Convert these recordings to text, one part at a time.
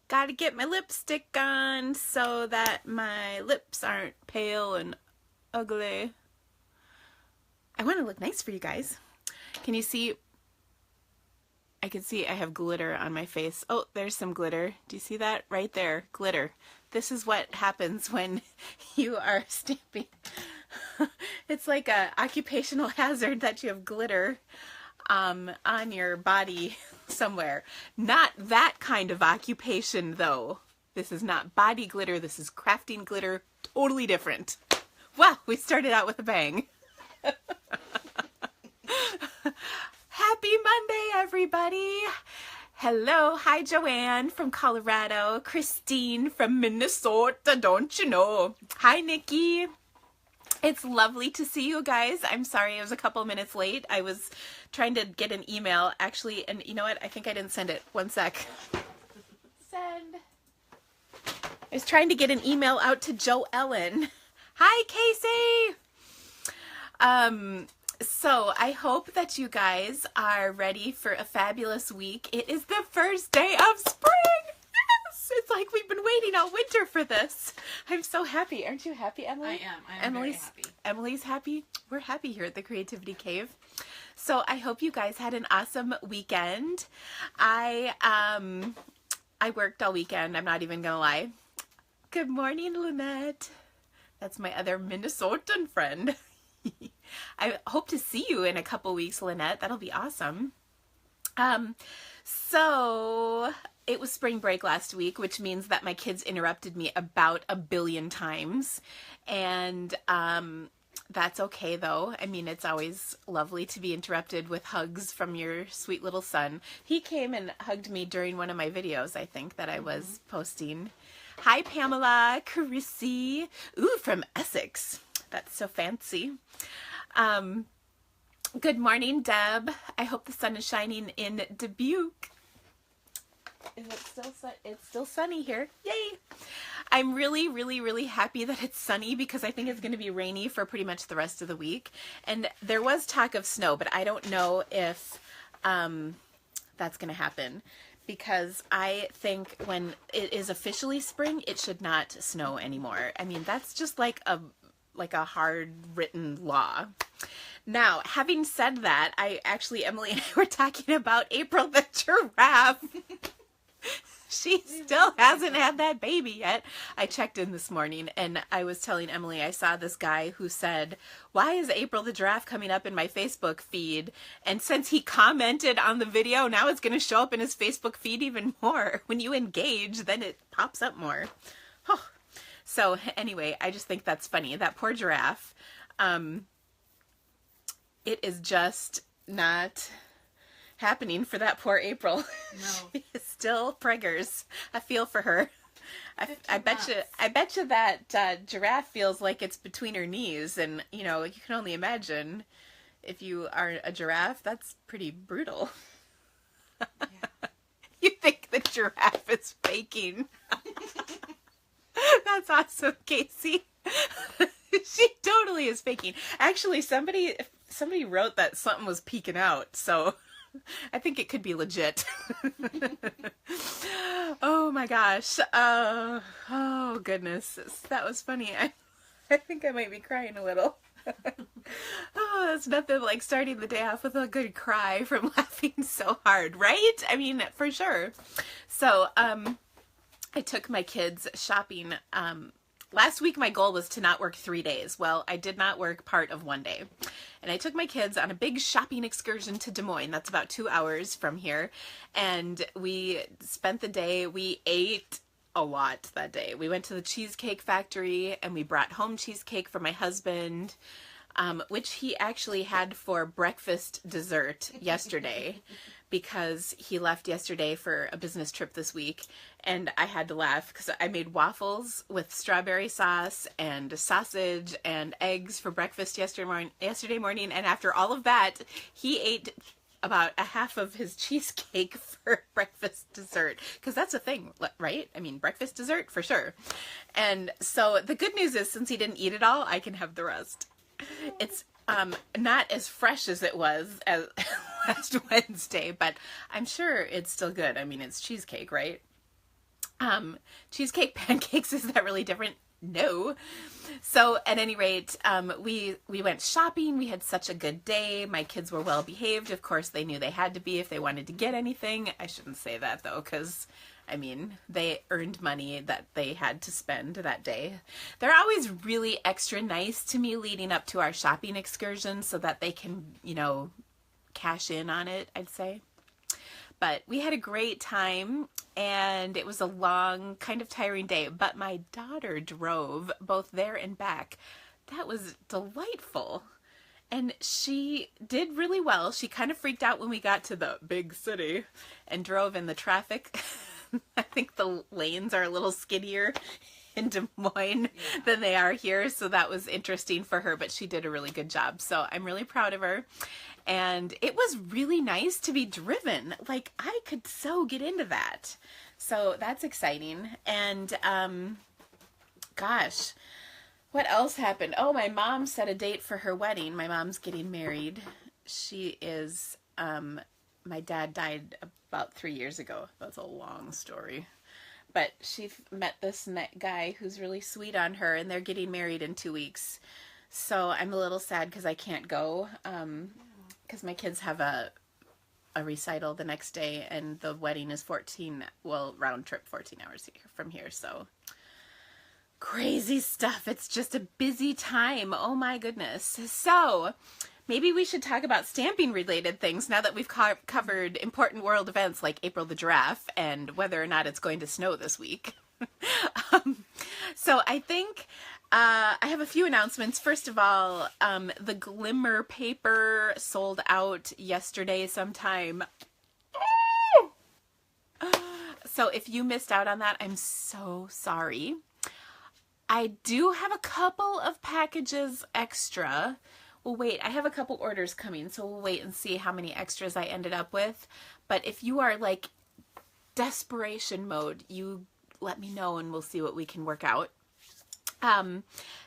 Gotta get my lipstick on so that my lips aren't pale and ugly. I want to look nice for you guys. Can you see? I can see I have glitter on my face. Oh, there's some glitter. Do you see that? Right there, glitter. This is what happens when you are stamping. It's like a occupational hazard that you have glitter on your body somewhere. Not that kind of occupation, though. This is not body glitter. This is crafting glitter. Totally different. Well, we started out with a bang. Happy Monday, everybody. Hello. Hi, Joanne from Colorado. Christine from Minnesota, don't you know? Hi, Nikki. It's lovely to see you guys. I'm sorry I was a couple minutes late. I was trying to get an email, actually, and you know what? I think I didn't send it. One sec. Send. I was trying to get an email out to Joe Ellen. Hi, Casey. So I hope that you guys are ready for a fabulous week. It is the first day of spring. Yes! It's like we've been waiting all winter for this. I'm so happy. Aren't you happy, Emily? I am very happy. Emily's happy. We're happy here at the Creativity Cave. So I hope you guys had an awesome weekend. I worked all weekend. I'm not even gonna lie. Good morning, Lynette. That's my other Minnesotan friend. I hope to see you in a couple weeks, Lynette. That'll be awesome. So it was spring break last week, which means that my kids interrupted me about 1 billion times. And that's okay, though. I mean, it's always lovely to be interrupted with hugs from your sweet little son. He came and hugged me during one of my videos, I think, that I was posting. Hi, Pamela, Carissy. Ooh, from Essex. That's so fancy. Good morning, Deb. I hope the sun is shining in Dubuque. Is it still it's still sunny here. Yay! I'm really, really, really happy that it's sunny because I think it's going to be rainy for pretty much the rest of the week. And there was talk of snow, but I don't know if that's going to happen. Because I think when it is officially spring, it should not snow anymore. I mean, that's just like a hard written law. Now, having said that, Emily and I were talking about April the giraffe. She still hasn't had that baby yet. I checked in this morning and I was telling Emily I saw this guy who said, "Why is April the giraffe coming up in my Facebook feed?" And since he commented on the video, now it's going to show up in his Facebook feed even more. When you engage, then it pops up more. Oh. So anyway, I just think that's funny. That poor giraffe. It is just not happening for that poor April. No. She is still preggers. I feel for her. I bet you that giraffe feels like it's between her knees, and you know, you can only imagine if you are a giraffe, that's pretty brutal. Yeah. You think the giraffe is faking. That's awesome, Casey. She totally is faking. Actually, somebody wrote that something was peeking out, so I think it could be legit. Oh my gosh. Oh goodness. That was funny. I think I might be crying a little. Oh, that's nothing like starting the day off with a good cry from laughing so hard, right? I mean, for sure. So, I took my kids shopping. Last week, my goal was to not work 3 days. Well, I did not work part of one day. And I took my kids on a big shopping excursion to Des Moines. That's about 2 hours from here. And we spent the day, we ate a lot that day. We went to the Cheesecake Factory and we brought home cheesecake for my husband, which he actually had for breakfast dessert yesterday. Because he left yesterday for a business trip this week, and I had to laugh because I made waffles with strawberry sauce and sausage and eggs for breakfast yesterday morning, and after all of that, he ate about a half of his cheesecake for breakfast dessert, because that's a thing, right? I mean, breakfast dessert for sure. And so the good news is, since he didn't eat it all, I can have the rest. It's not as fresh as it was as last Wednesday, but I'm sure it's still good. I mean, it's cheesecake, right? Cheesecake pancakes, is that really different? No. So at any rate, we went shopping. We had such a good day. My kids were well behaved. Of course, they knew they had to be if they wanted to get anything. I shouldn't say that though, because I mean, they earned money that they had to spend that day. They're always really extra nice to me leading up to our shopping excursion so that they can, you know, cash in on it, I'd say. But we had a great time, and it was a long, kind of tiring day. But my daughter drove both there and back. That was delightful. And she did really well. She kind of freaked out when we got to the big city and drove in the traffic. I think the lanes are a little skinnier in Des Moines than they are here. So that was interesting for her, but she did a really good job. So I'm really proud of her. And it was really nice to be driven. Like, I could so get into that. So that's exciting. And, gosh, what else happened? Oh, my mom set a date for her wedding. My mom's getting married. She is, my dad died about 3 years ago. That's a long story. But she met this guy who's really sweet on her, and they're getting married in 2 weeks. So I'm a little sad because I can't go, because my kids have a recital the next day, and the wedding is round trip 14 hours from here. So crazy stuff. It's just a busy time. Oh my goodness. So maybe we should talk about stamping related things now that we've covered important world events like April the Giraffe and whether or not it's going to snow this week. So I think I have a few announcements. First of all, the Glimmer paper sold out yesterday sometime. So if you missed out on that, I'm so sorry. I do have a couple of packages extra. Well, wait, I have a couple orders coming, so we'll wait and see how many extras I ended up with. But if you are like desperation mode, you let me know and we'll see what we can work out.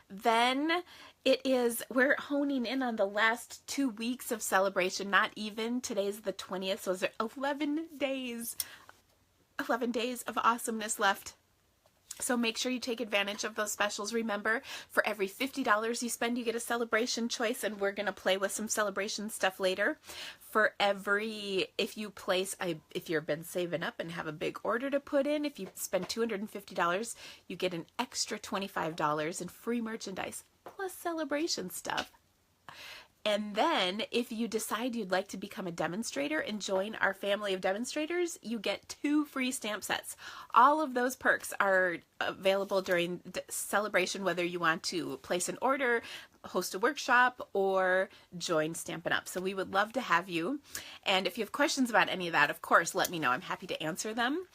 Then we're honing in on the last 2 weeks of celebration, not even. Today's the 20th, so there's 11 days of awesomeness left. So make sure you take advantage of those specials. Remember, for every $50 you spend, you get a celebration choice, and we're going to play with some celebration stuff later. If you've been saving up and have a big order to put in, if you spend $250, you get an extra $25 in free merchandise plus celebration stuff. And then if you decide you'd like to become a demonstrator and join our family of demonstrators, you get 2 free stamp sets. All of those perks are available during celebration, whether you want to place an order, host a workshop, or join Stampin' Up. So we would love to have you. And if you have questions about any of that, of course, let me know. I'm happy to answer them.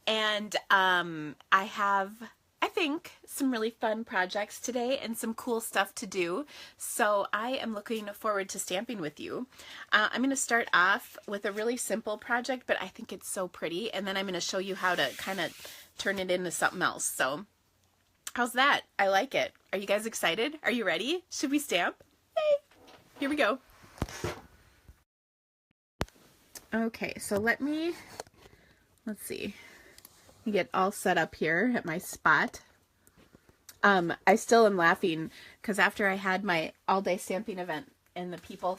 And I have, I think, some really fun projects today and some cool stuff to do. So I am looking forward to stamping with you. I'm going to start off with a really simple project, but I think it's so pretty. And then I'm going to show you how to kind of turn it into something else. So how's that? I like it. Are you guys excited? Are you ready? Should we stamp? Yay! Here we go. Okay, so let's see. Get all set up here at my spot. I still am laughing because after I had my all-day stamping event and the people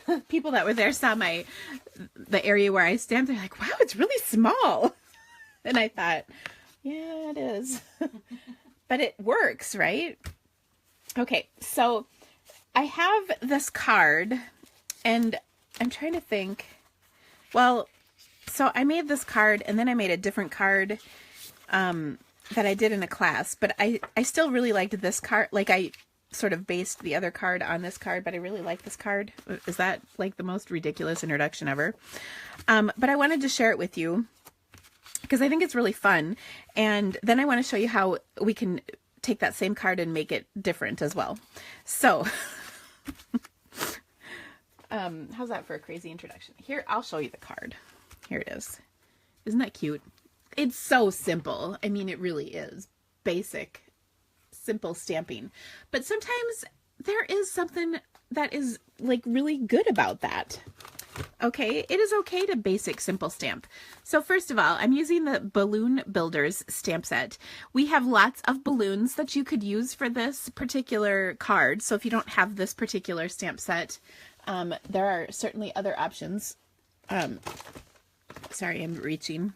that were there saw the area where I stamped, they're like, wow, it's really small. And I thought, yeah, it is. But it works, right? Okay, so I have this card and I'm trying to think, well, so I made this card and then I made a different card that I did in a class, but I still really liked this card. Like I sort of based the other card on this card, but I really like this card. Is that like the most ridiculous introduction ever? But I wanted to share it with you because I think it's really fun. And then I want to show you how we can take that same card and make it different as well. So how's that for a crazy introduction? Here, I'll show you the card. Here it is. Isn't that cute? It's so simple. I mean, it really is basic, simple stamping. But sometimes there is something that is like really good about that. Okay, it is okay to basic simple stamp. So first of all, I'm using the Balloon Builders stamp set. We have lots of balloons that you could use for this particular card. So if you don't have this particular stamp set, there are certainly other options. Sorry, I'm reaching.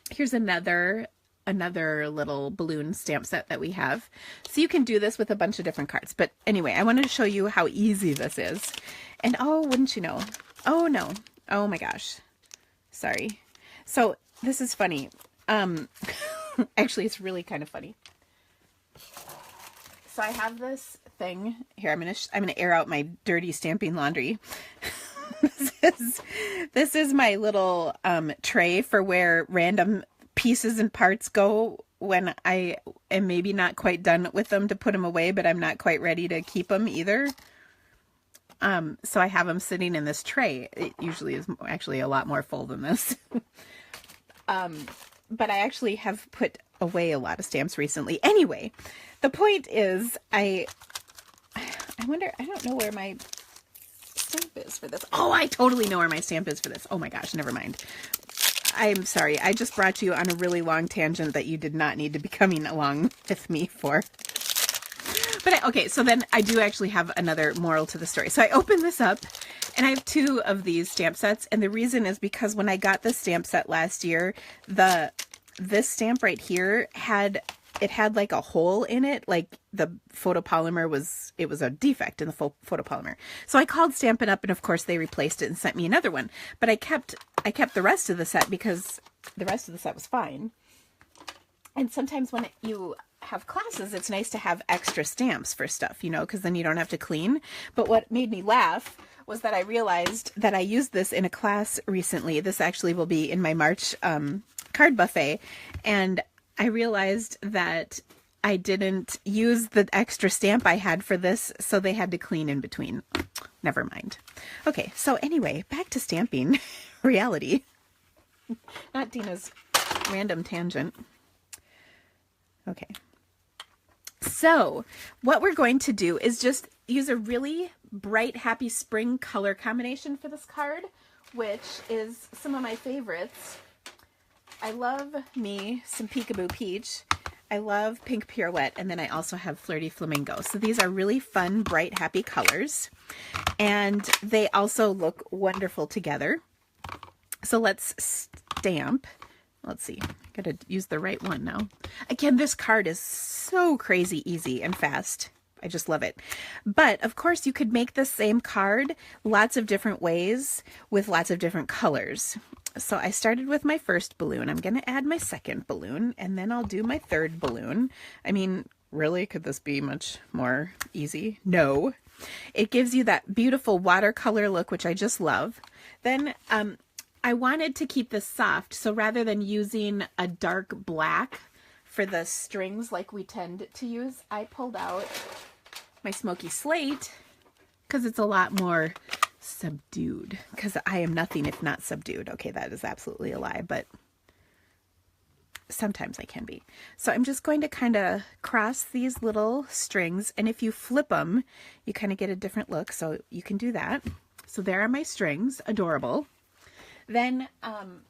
Here's another little balloon stamp set that we have. So you can do this with a bunch of different cards. But anyway, I wanted to show you how easy this is. And oh, wouldn't you know? Oh no. Oh my gosh. Sorry. So this is funny. Actually, it's really kind of funny. So I have this thing here. I'm gonna air out my dirty stamping laundry. This is my little tray for where random pieces and parts go when I am maybe not quite done with them to put them away, but I'm not quite ready to keep them either. So I have them sitting in this tray. It usually is actually a lot more full than this. But I actually have put away a lot of stamps recently. Anyway, the point is I wonder, I don't know where my stamp is for this. Oh, I totally know where my stamp is for this. Oh my gosh, never mind. I'm sorry. I just brought you on a really long tangent that you did not need to be coming along with me for. But okay, so then I do actually have another moral to the story. So I opened this up and I have 2 of these stamp sets. And the reason is because when I got this stamp set last year, this stamp right here had like a hole in it, like the photopolymer was a defect in the photopolymer. So I called Stampin' Up! And of course they replaced it and sent me another one. But I kept the rest of the set because the rest of the set was fine. And sometimes when you have classes, it's nice to have extra stamps for stuff, you know, because then you don't have to clean. But what made me laugh was that I realized that I used this in a class recently. This actually will be in my March card buffet. And I realized that I didn't use the extra stamp I had for this, so they had to clean in between. Never mind. Okay, so anyway, back to stamping reality. Not Dina's random tangent. Okay. So what we're going to do is just use a really bright, happy spring color combination for this card, which is some of my favorites. I love me some Peekaboo Peach. I love Pink Pirouette, and then I also have Flirty Flamingo. So these are really fun, bright, happy colors, and they also look wonderful together. So let's stamp. Let's see, gotta use the right one now. Again, this card is so crazy easy and fast. I just love it. But of course you could make the same card lots of different ways with lots of different colors. So I started with my first balloon. I'm going to add my second balloon, and then I'll do my third balloon. I mean, really, could this be much more easy? No. It gives you that beautiful watercolor look, which I just love. Then I wanted to keep this soft, so rather than using a dark black for the strings like we tend to use, I pulled out my Smoky Slate because it's a lot more subdued, because I am nothing if not subdued. Okay, that is absolutely a lie, but sometimes I can be. So I'm just going to kind of cross these little strings, and if you flip them, you kind of get a different look, so you can do that. So there are my strings, adorable. Then I'm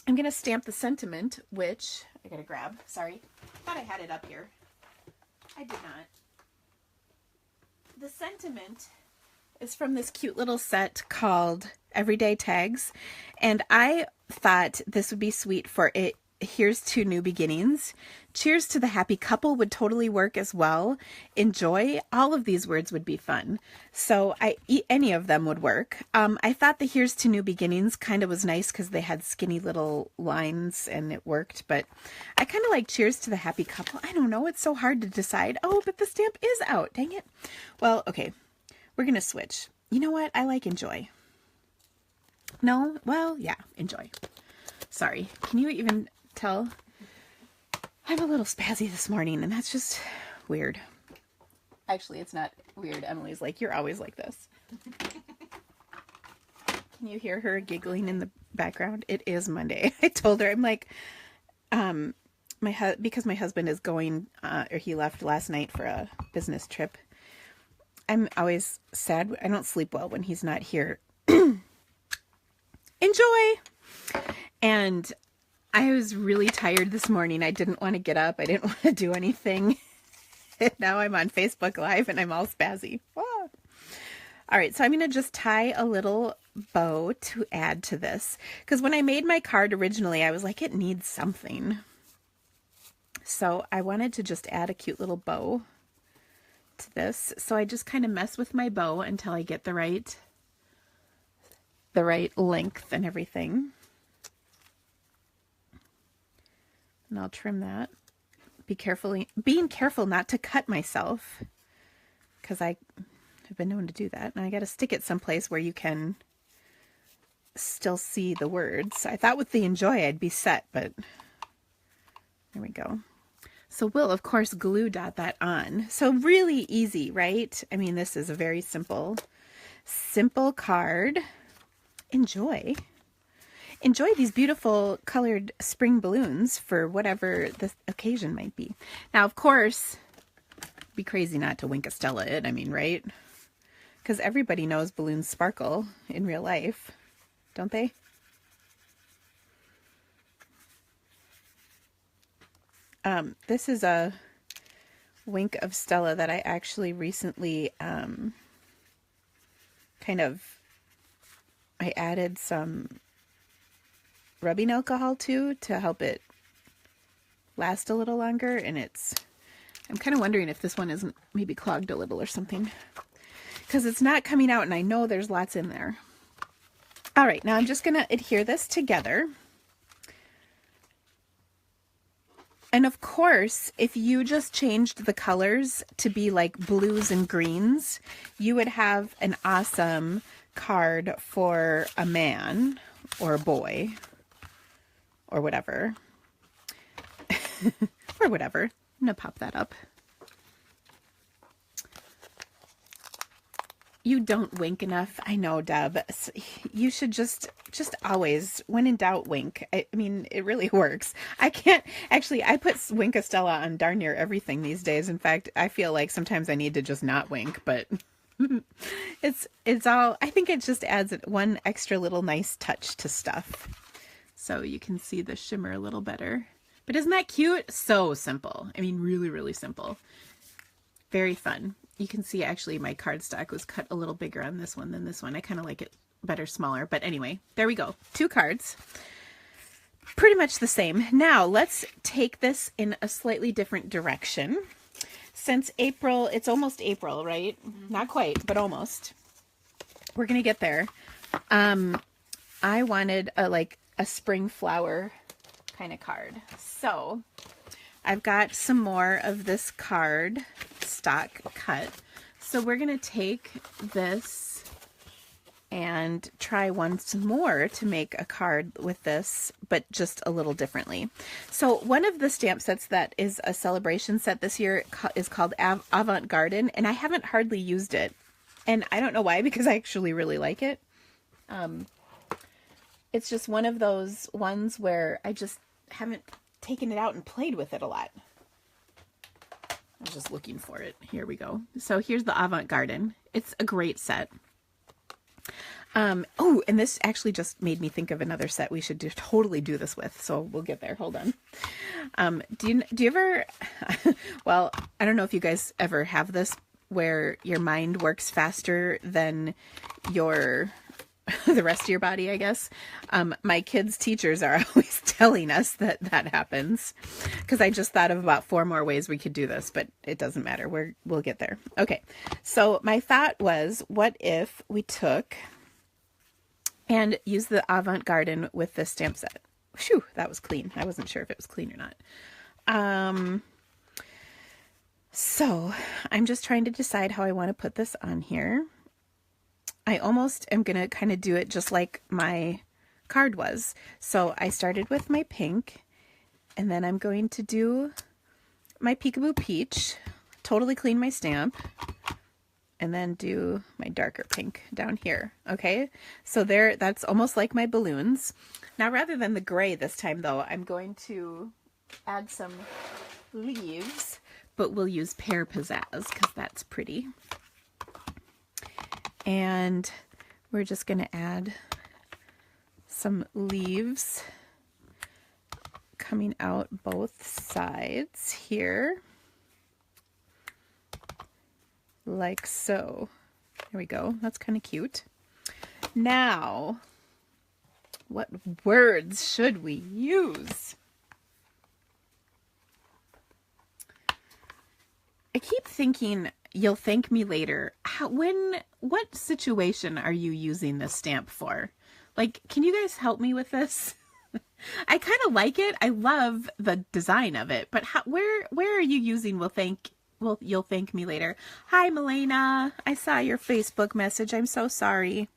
going to stamp the sentiment, which I got to grab. Sorry, thought I had it up here. I did not. The sentiment is from this cute little set called Everyday Tags, and I thought this would be sweet for it. Here's to new beginnings. Cheers to the happy couple would totally work as well. Enjoy. All of these words would be fun. So any of them would work. I thought the here's to new beginnings kind of was nice because they had skinny little lines and it worked, but I kind of like cheers to the happy couple. I don't know. It's so hard to decide. Oh, but the stamp is out. Dang it. Well, okay. We're going to switch. You know what? I like enjoy. No? Well, yeah, enjoy. Sorry. Can you even tell? I'm a little spazzy this morning, and that's just weird. Actually, it's not weird. Emily's like, you're always like this. Can you hear her giggling in the background? It is Monday. I told her, I'm like, because my husband is going, or he left last night for a business trip, I'm always sad. I don't sleep well when he's not here. Enjoy! And I was really tired this morning. I didn't want to get up. I didn't want to do anything. And now I'm on Facebook Live and I'm all spazzy. Ah. All right, so I'm going to just tie a little bow to add to this. Because when I made my card originally, I was like, it needs something. So I wanted to just add a cute little bow to this. So I just kind of mess with my bow until I get the right length and everything. And I'll trim that. Being careful not to cut myself, because I have been known to do that. And I got to stick it someplace where you can still see the words. I thought with the enjoy I'd be set, but there we go. So we'll, of course, glue dot that on. So really easy, right? I mean, this is a very simple card. Enjoy. Enjoy these beautiful colored spring balloons for whatever the occasion might be. Now, of course, it'd be crazy not to Wink Estella it. I mean, right? Because everybody knows balloons sparkle in real life, don't they? This is a Wink of Stella that I actually recently I added some rubbing alcohol to help it last a little longer, and I'm kind of wondering if this one isn't maybe clogged a little or something, because it's not coming out and I know there's lots in there. All right, now I'm just going to adhere this together. And of course, if you just changed the colors to be like blues and greens, you would have an awesome card for a man or a boy or whatever. Or whatever. I'm going to pop that up. You don't wink enough. I know, Deb. You should just always, when in doubt, wink. I mean, it really works. I put Wink Estella on darn near everything these days. In fact, I feel like sometimes I need to just not wink, but it's all, I think it just adds one extra little nice touch to stuff. So you can see the shimmer a little better. But isn't that cute? So simple. I mean, really, really simple. Very fun. You can see actually my cardstock was cut a little bigger on this one than this one. I kind of like it better smaller. But anyway, there we go. 2 cards. Pretty much the same. Now let's take this in a slightly different direction. Since April, it's almost April, right? Mm-hmm. Not quite, but almost. We're going to get there. I wanted a spring flower kind of card. So I've got some more of this card stock cut. So we're going to take this and try once more to make a card with this, but just a little differently. So one of the stamp sets that is a celebration set this year is called Avant Garden, and I haven't hardly used it. And I don't know why, because I actually really like it. It's just one of those ones where I just haven't taken it out and played with it a lot. I'm just looking for it. Here we go. So here's the Avant Garden. It's a great set. Oh, and this actually just made me think of another set we should totally do this with. So we'll get there. Hold on. Do you ever, well, I don't know if you guys ever have this where your mind works faster than the rest of your body, I guess. My kids' teachers are always telling us that happens, because I just thought of about 4 more ways we could do this, but it doesn't matter. We'll get there. Okay. So my thought was, what if we took and used the Avant Garden with this stamp set? Phew, that was clean. I wasn't sure if it was clean or not. So I'm just trying to decide how I want to put this on here. I almost am going to kind of do it just like my card was. So I started with my pink, and then I'm going to do my Peekaboo Peach, totally clean my stamp, and then do my darker pink down here. Okay, so that's almost like my balloons. Now, rather than the gray this time, though, I'm going to add some leaves, but we'll use Pear Pizzazz because that's pretty. And we're just going to add some leaves coming out both sides here, like so. There we go. That's kind of cute. Now, what words should we use? I keep thinking, you'll thank me later. What situation are you using this stamp for? Like, can you guys help me with this? I kind of like it. I love the design of it, but where are you using you'll thank me later? Hi, Milena. I saw your Facebook message. I'm so sorry.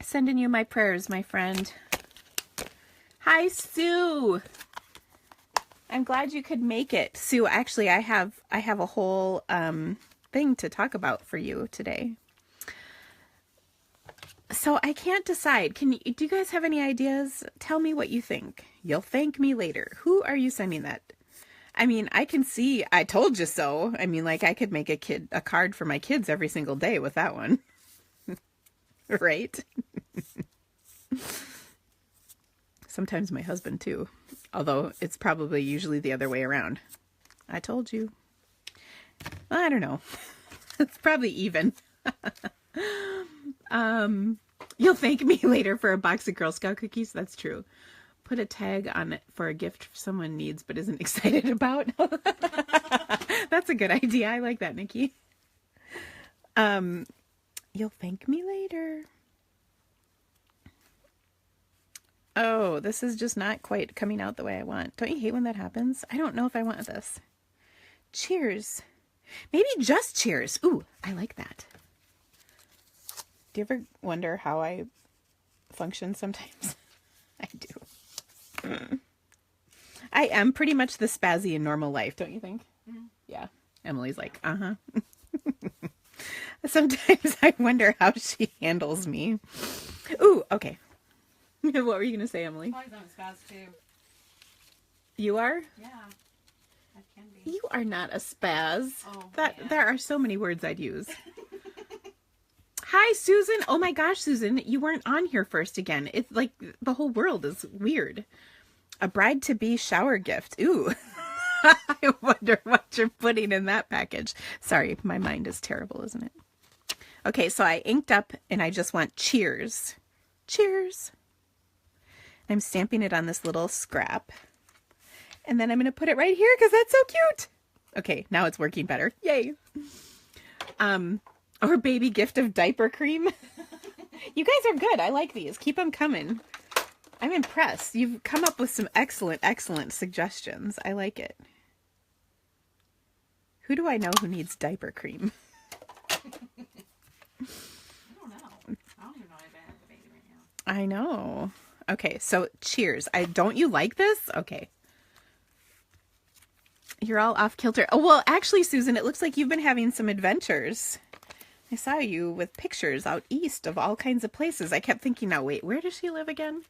Sending you my prayers, my friend. Hi, Sue. I'm glad you could make it. Sue, actually, I have a whole thing to talk about for you today. So I can't decide. Do you guys have any ideas? Tell me what you think. You'll thank me later. Who are you sending that? I mean, I can see, I told you so. I mean, like, I could make a card for my kids every single day with that one. Right? Sometimes my husband too. Although it's probably usually the other way around. I told you. I don't know. It's probably even. You'll thank me later for a box of Girl Scout cookies. That's true. Put a tag on it for a gift someone needs but isn't excited about. That's a good idea. I like that, Nikki. You'll thank me later. Oh, this is just not quite coming out the way I want. Don't you hate when that happens? I don't know if I want this. Cheers. Maybe just cheers. Ooh, I like that. Do you ever wonder how I function sometimes? I do. I am pretty much the spazzy in normal life, don't you think? Mm-hmm. Yeah. Emily's like, uh-huh. Sometimes I wonder how she handles me. Ooh, okay. What were you going to say, Emily? I'm a spaz too. You are? Yeah. I can be. You are not a spaz. Oh, There are so many words I'd use. Hi, Susan. Oh my gosh, Susan, you weren't on here first again. It's like the whole world is weird. A bride-to-be shower gift. Ooh. I wonder what you're putting in that package. Sorry, my mind is terrible, isn't it? Okay, so I inked up and I just want cheers. Cheers. I'm stamping it on this little scrap. And then I'm going to put it right here because that's so cute. Okay, now it's working better. Yay. Or baby gift of diaper cream. You guys are good. I like these. Keep them coming. I'm impressed. You've come up with some excellent, excellent suggestions. I like it. Who do I know who needs diaper cream? I don't know. I don't even know if I have the baby right now. I know. Okay, so cheers. Don't you like this? Okay. You're all off kilter. Oh, well, actually, Susan, it looks like you've been having some adventures. I saw you with pictures out east of all kinds of places. I kept thinking, now wait, where does she live again?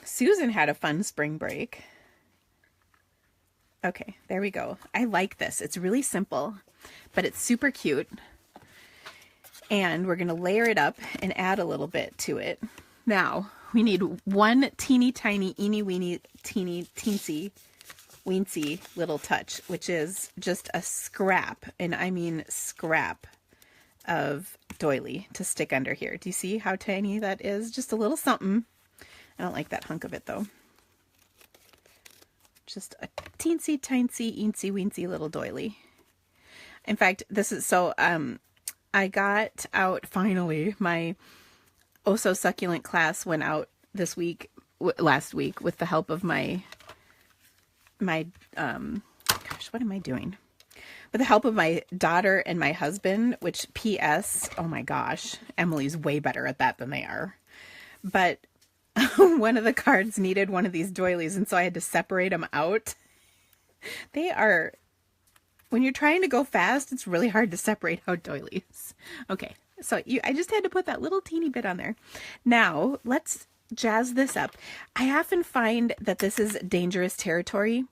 Susan had a fun spring break. Okay, there we go. I like this. It's really simple, but it's super cute. And we're going to layer it up and add a little bit to it. Now, we need one teeny tiny, eeny weeny, teensy weensy little touch, which is just a scrap, and I mean scrap, of doily to stick under here. Do you see how tiny that is? Just a little something. I don't like that hunk of it though. Just a teensy teensy weensy little doily. In fact, this is so I got out finally. My Oh So Succulent class went out this week, last week, with the help of my gosh, what am I doing? With the help of my daughter and my husband, which P.S., oh my gosh, Emily's way better at that than they are. But one of the cards needed one of these doilies, and so I had to separate them out. They are, when you're trying to go fast, it's really hard to separate out doilies. Okay, so I just had to put that little teeny bit on there. Now, let's jazz this up. I often find that this is dangerous territory,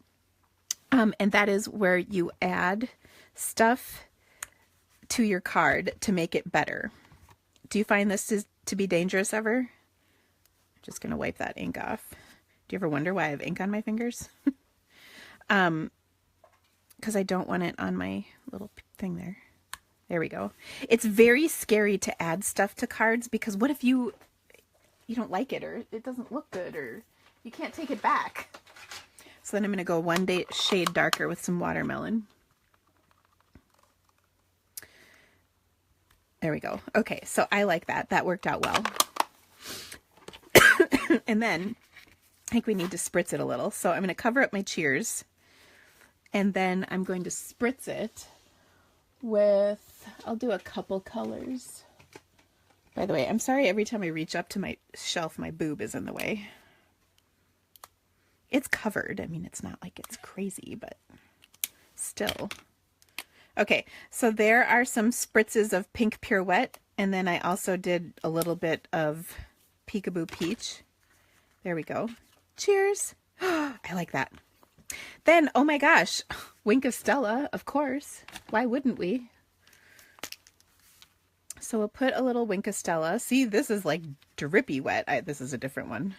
and that is where you add stuff to your card to make it better. Do you find this to be dangerous ever? I'm just going to wipe that ink off. Do you ever wonder why I have ink on my fingers? Because I don't want it on my little thing there. There we go. It's very scary to add stuff to cards because what if you don't like it or it doesn't look good or you can't take it back. So then I'm going to go one shade darker with some watermelon. There we go. Okay, so I like that. That worked out well. And then I think we need to spritz it a little. So I'm going to cover up my cheers. And then I'm going to spritz it with, I'll do a couple colors. By the way, I'm sorry every time I reach up to my shelf, my boob is in the way. It's covered. I mean, it's not like it's crazy, but still. Okay, so there are some spritzes of Pink Pirouette, and then I also did a little bit of Peekaboo Peach. There we go. Cheers. I like that. Then, oh my gosh, Wink of Stella, of course. Why wouldn't we? So we'll put a little Wink of Stella. See, this is like drippy wet. This is a different one.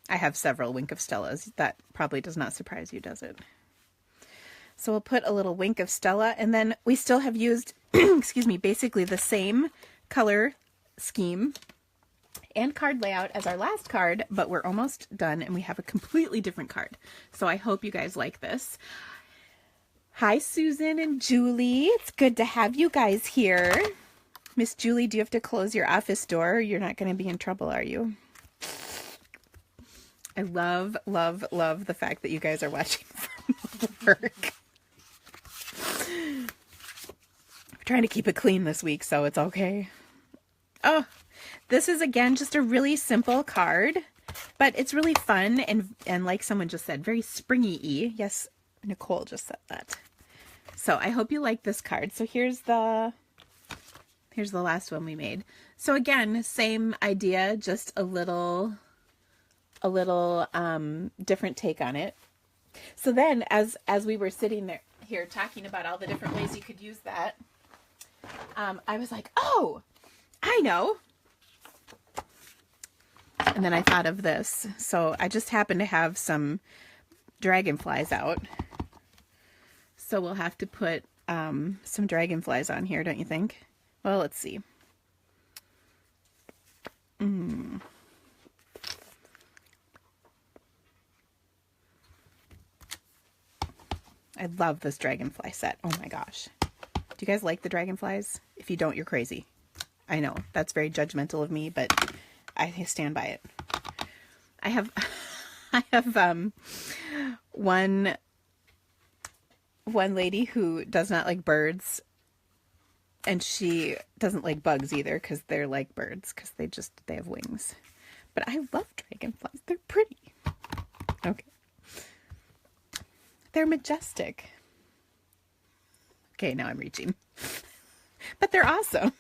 I have several Wink of Stellas. That probably does not surprise you, does it? So we'll put a little Wink of Stella, and then we still have used, excuse me, basically the same color scheme and card layout as our last card, but we're almost done and we have a completely different card. So I hope you guys like this. Hi, Susan and Julie. It's good to have you guys here. Miss Julie, do you have to close your office door? You're not going to be in trouble, are you? I love, love, love the fact that you guys are watching from work. I'm trying to keep it clean this week, so it's okay. Oh, this is, again, just a really simple card, but it's really fun and like someone just said, very springy-y. Yes, Nicole just said that. So I hope you like this card. So here's the last one we made. So again, same idea, just a little different take on it. So then as we were sitting there here talking about all the different ways you could use that, I was like, oh, I know. And then I thought of this. So I just happen to have some dragonflies out. So we'll have to put some dragonflies on here, don't you think? Well, let's see. I love this dragonfly set. Oh my gosh. Do you guys like the dragonflies? If you don't, you're crazy. I know that's very judgmental of me, but I stand by it. I have one lady who does not like birds, and she doesn't like bugs either because they're like birds because they have wings. But I love dragonflies. They're pretty. Okay. They're majestic. Okay, now I'm reaching. But they're awesome.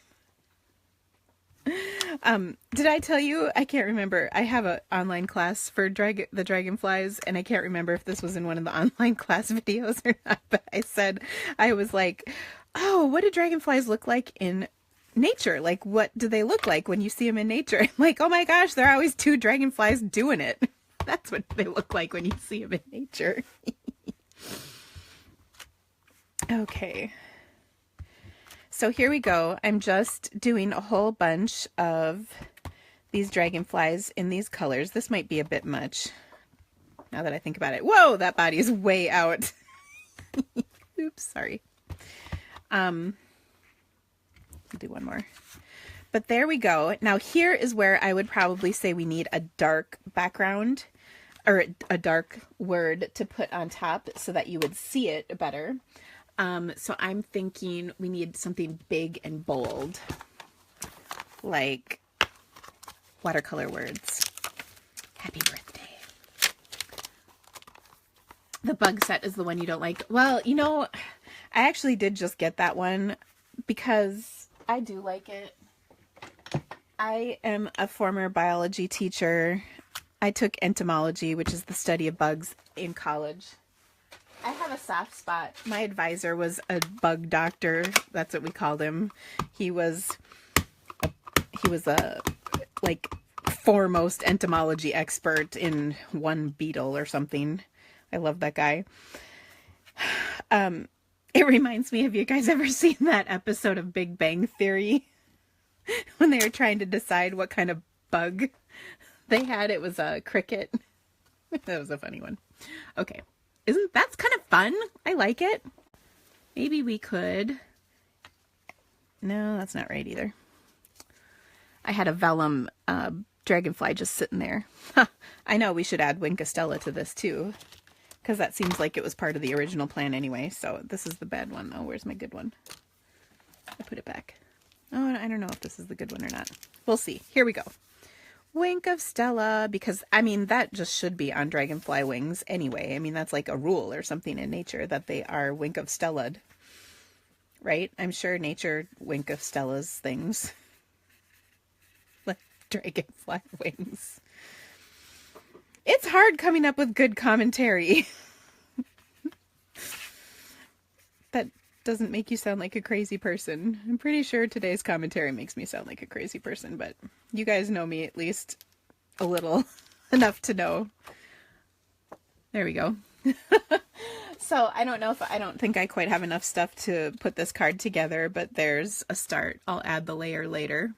Did I tell you? I can't remember. I have an online class for the dragonflies, and I can't remember if this was in one of the online class videos or not, but I was like, oh, what do dragonflies look like in nature? Like, what do they look like when you see them in nature? I'm like, oh my gosh, there are always two dragonflies doing it. That's what they look like when you see them in nature. Okay. So here we go. I'm just doing a whole bunch of these dragonflies in these colors. This might be a bit much now that I think about it. Whoa, that body is way out. Oops, sorry. I'll do one more. But there we go. Now here is where I would probably say we need a dark background or a dark word to put on top so that you would see it better. So I'm thinking we need something big and bold, like watercolor words. Happy birthday. The bug set is the one you don't like. Well, you know, I actually did just get that one because I do like it. I am a former biology teacher. I took entomology, which is the study of bugs, in college. I have a soft spot. My advisor was a bug doctor. That's what we called him. He was a like foremost entomology expert in one beetle or something. I love that guy. It reminds me, have you guys ever seen that episode of Big Bang Theory when they were trying to decide what kind of bug they had? It was a cricket. That was a funny one. Okay. That's kind of fun? I like it. Maybe we could. No, that's not right either. I had a vellum dragonfly just sitting there. I know we should add Winkastella to this too, because that seems like it was part of the original plan anyway. So this is the bad one. Oh, where's my good one? I put it back. Oh, I don't know if this is the good one or not. We'll see. Here we go. Wink of Stella, because I mean that just should be on dragonfly wings anyway. I mean that's like a rule or something in nature that they are Wink of Stella'd, right? I'm sure nature Wink of Stella's things. Like dragonfly wings. It's hard coming up with good commentary. That doesn't make you sound like a crazy person. I'm pretty sure today's commentary makes me sound like a crazy person, but you guys know me at least a little enough to know. There we go. So I don't think I quite have enough stuff to put this card together, but there's a start. I'll add the layer later.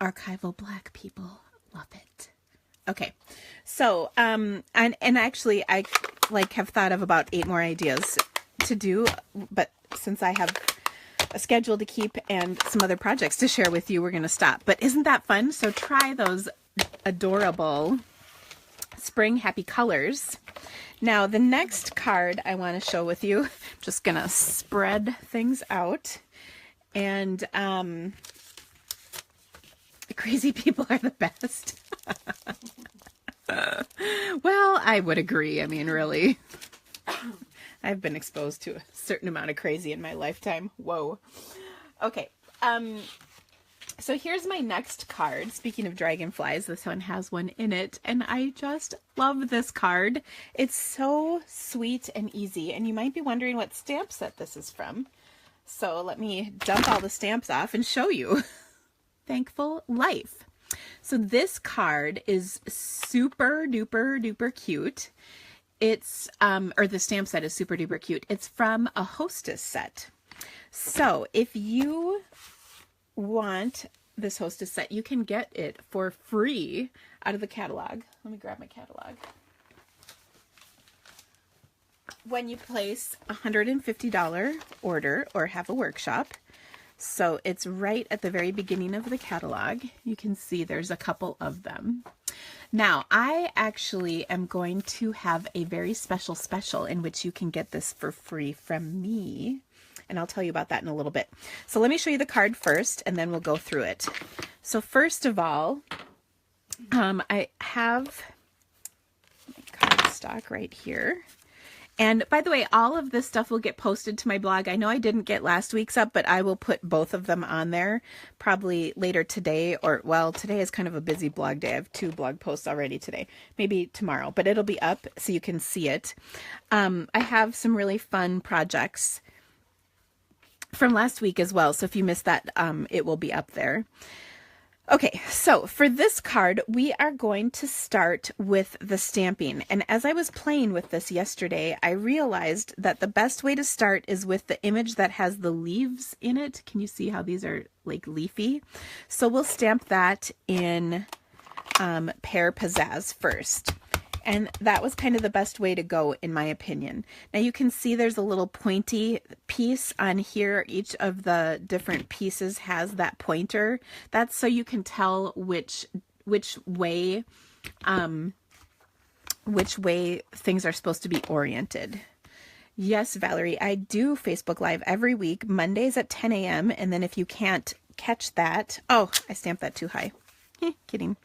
Archival black people. Love it. Okay. So, and actually I have thought of about 8 more ideas to do, but since I have a schedule to keep and some other projects to share with you, we're going to stop. But isn't that fun? So try those adorable spring happy colors. Now the next card I want to show with you, I'm just going to spread things out, and the crazy people are the best. Well, I would agree. I mean, really. I've been exposed to a certain amount of crazy in my lifetime. Whoa. Okay. So here's my next card. Speaking of dragonflies, this one has one in it, and I just love this card. It's so sweet and easy, and you might be wondering what stamp set this is from. So let me dump all the stamps off and show you. Thankful Life. So this card is super duper duper cute. It's, or the stamp set is super duper cute. It's from a Hostess set. So if you want this Hostess set, you can get it for free out of the catalog. Let me grab my catalog. When you place a $150 order or have a workshop. So it's right at the very beginning of the catalog. You can see there's a couple of them. Now, I actually am going to have a very special in which you can get this for free from me. And I'll tell you about that in a little bit. So let me show you the card first, and then we'll go through it. So first of all, I have my card stock right here. And by the way, all of this stuff will get posted to my blog. I know I didn't get last week's up, but I will put both of them on there probably later today, or well, today is kind of a busy blog day. I have 2 blog posts already today, maybe tomorrow, but it'll be up so you can see it. I have some really fun projects from last week as well. So if you missed that, it will be up there. Okay, so for this card, we are going to start with the stamping. And as I was playing with this yesterday, I realized that the best way to start is with the image that has the leaves in it. Can you see how these are like leafy? So we'll stamp that in Pear Pizzazz first. And that was kind of the best way to go, in my opinion. Now you can see there's a little pointy piece on here. Each of the different pieces has that pointer. That's so you can tell which way things are supposed to be oriented. Yes, Valerie, I do Facebook Live every week, Mondays at 10 a.m. And then if you can't catch that, oh, I stamped that too high. Kidding.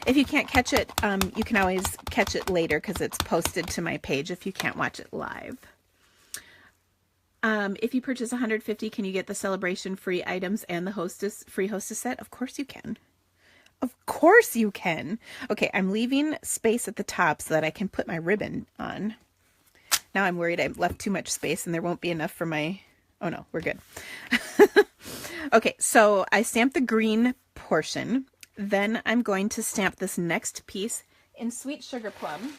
If you can't catch it, you can always catch it later because it's posted to my page if you can't watch it live. If you purchase 150, can you get the celebration free items and the free hostess set? Of course you can. Of course you can. Okay, I'm leaving space at the top so that I can put my ribbon on. Now I'm worried I left too much space and there won't be enough for my... Oh no, we're good. Okay, so I stamped the green portion. Then I'm going to stamp this next piece in Sweet Sugar Plum.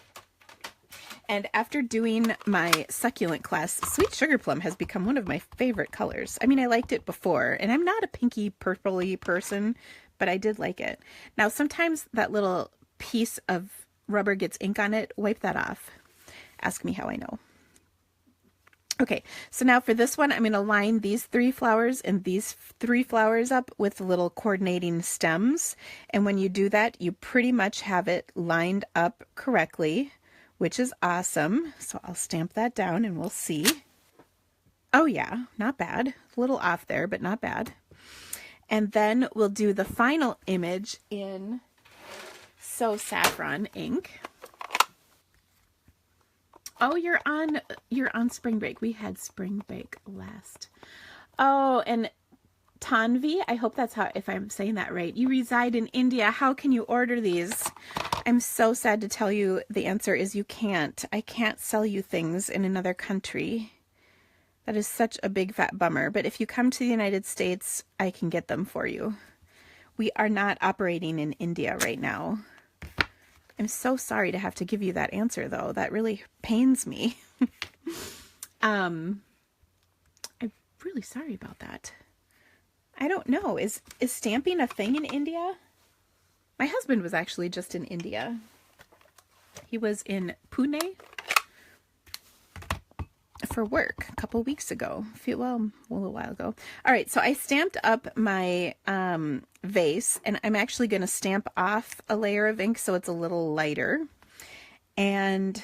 And after doing my succulent class, Sweet Sugar Plum has become one of my favorite colors. I mean, I liked it before, and I'm not a pinky purpley person, but I did like it. Now, sometimes that little piece of rubber gets ink on it. Wipe that off. Ask me how I know. Okay, so now for this one, I'm going to line these 3 flowers and these 3 flowers up with little coordinating stems. And when you do that, you pretty much have it lined up correctly, which is awesome. So I'll stamp that down and we'll see. Oh yeah, not bad. A little off there, but not bad. And then we'll do the final image in So Saffron ink. Oh, you're on spring break. We had spring break last. Oh, and Tanvi, I hope that's how, if I'm saying that right. You reside in India. How can you order these? I'm so sad to tell you the answer is you can't. I can't sell you things in another country. That is such a big fat bummer. But if you come to the United States, I can get them for you. We are not operating in India right now. I'm so sorry to have to give you that answer, though. That really pains me. I'm really sorry about that. I don't know. Is stamping a thing in India? My husband was actually just in India. He was in Pune for work a couple weeks ago. A little while ago. All right, so I stamped up my vase, and I'm actually going to stamp off a layer of ink so it's a little lighter. And